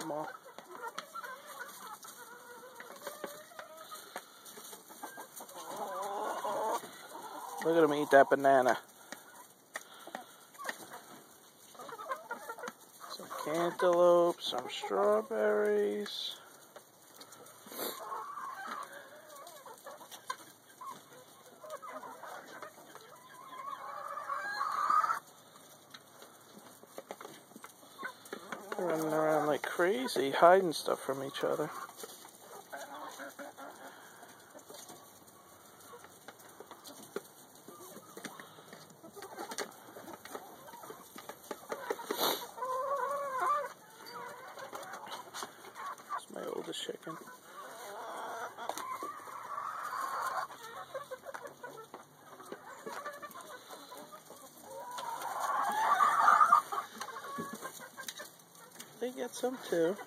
them all. Look at him eat that banana. Some cantaloupe, some strawberries. They're running around like crazy, hiding stuff from each other. My oldest chicken. They get some too.